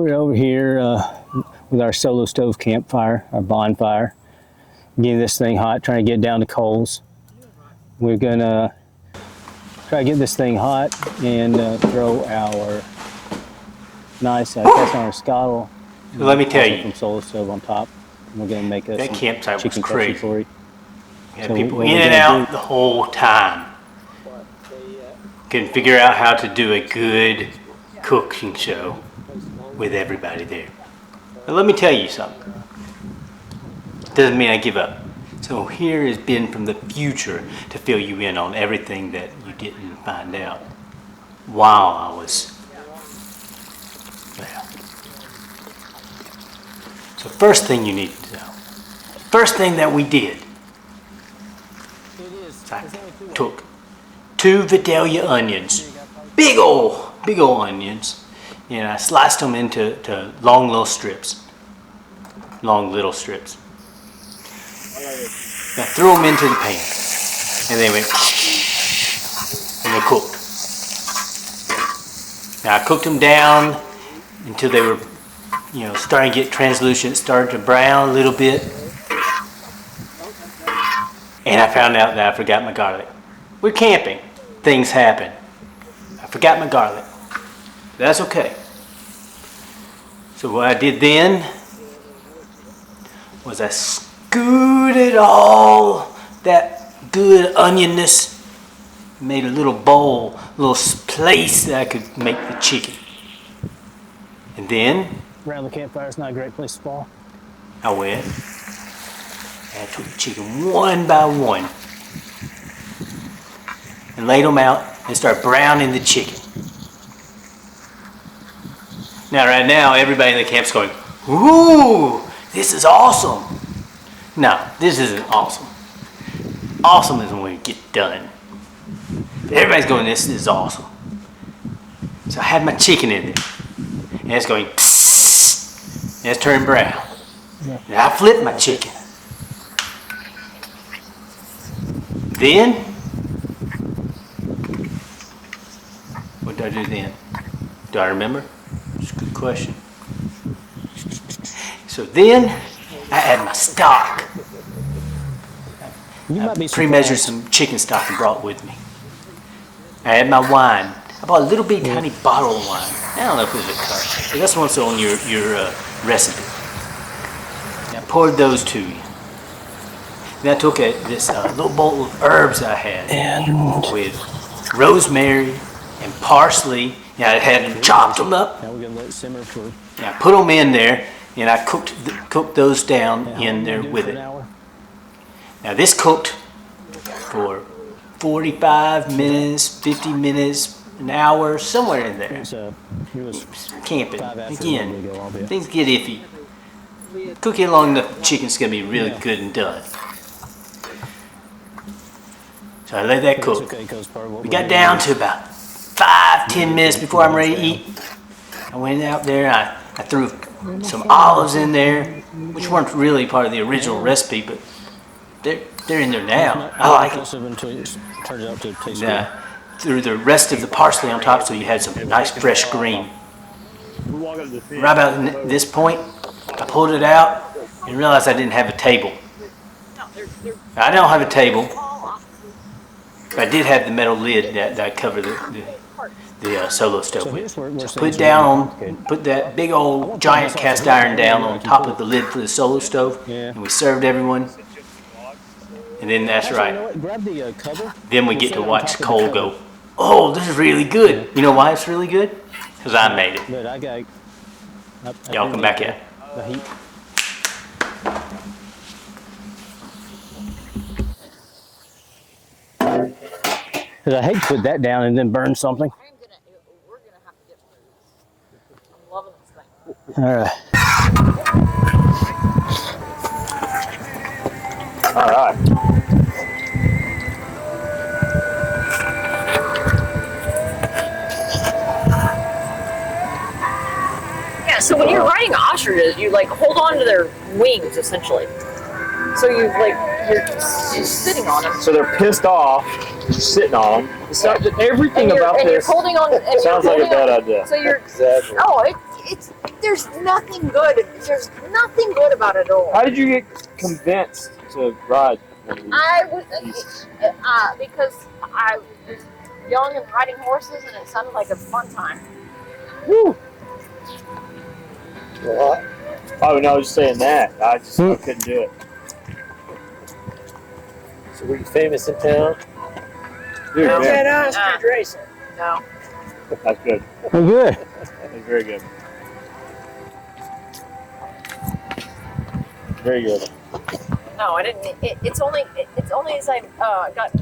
we're over here with our SoloStove campfire, our bonfire, getting this thing hot, trying to get down to coals. We're gonna try to get this thing hot and throw our nice cast iron scuttle. So let me tell you, from SoloStove on top. And we're gonna make us that campsite was chicken crazy. cacciatore I. We had So people what in we're and gonna out the whole time. Couldn't figure out how to do a good cooking show with everybody there. But let me tell you something. Doesn't mean I give up. So here has been from the future to fill you in on everything that you didn't find out while I was there. So first thing you need to know. First thing that we did is I took 2 Vidalia onions, big old onions, and I sliced them into long little strips. I threw them into the pan, and they went, and they cooked. Now I cooked them down until they were, starting to get translucent, started to brown a little bit, and I found out that I forgot my garlic. We're camping. Things happen. I forgot my garlic. That's okay. So what I did then was I scooted all that good onionness, made a little bowl, a little place that I could make the chicken. And then around the campfire is not a great place to fall. I went and I took the chicken one by one and laid them out and started browning the chicken. Now right now everybody in the camp's going, "Ooh, this is awesome." No, this isn't awesome. Awesome is when we get done. Everybody's going, "This is awesome." So I had my chicken in there, and it's going, psst, and it's turning brown. And I flipped my chicken. Then, what did I do then? Do I remember? It's a good question. So then, I had my stock. I pre-measured some chicken stock and brought with me. I had my wine. I bought a little bitty tiny bottle of wine. I don't know if it was a cup, but that's what's on your recipe. And I poured those to you. Then I took this little bowl of herbs I had with rosemary and parsley. And I had chopped them up. Now we're gonna let it simmer for. And I put them in there, and I cooked those down in there with it. Now this cooked for 45 minutes, 50 minutes, an hour, somewhere in there. It was camping. Again, things get iffy. Cook it long enough, the chicken's gonna be really good and done. So I let that cook. We got down to about 5-10 minutes before I'm ready to eat. I went out there, I threw some olives in there, which weren't really part of the original recipe, but they're in there now. I like it. Threw the rest of the parsley on top so you had some nice fresh green. Right about this point, I pulled it out and realized I didn't have a table. I don't have a table, but I did have the metal lid that I covered the SoloStove with. So put put that big old giant cast iron down on top of the lid for the SoloStove, and we served everyone. And then that's right. Then we get to watch Cole go, "Oh, this is really good." You know why it's really good? Because I made it. Y'all come back in. Because I hate to put that down and then burn something. We're gonna have to get through this. I'm loving this thing. All right. All right. Yeah, so when you're riding ostriches, you like hold on to their wings essentially. So you're just sitting on them. So they're pissed off, sitting on them. It's not, everything about this holding on, sounds like a bad idea. So you're exactly. Oh, it's there's nothing good. There's nothing good about it at all. How did you get convinced to ride one of these? I was because I was young and riding horses, and it sounded like a fun time. Woo! Well, oh no, I was just saying that. I couldn't do it. So were you famous in town? Dude, No. man, Ostrich racing. No. that's good. Oh, good. That's very good. Very good. No, I didn't. It's only as I got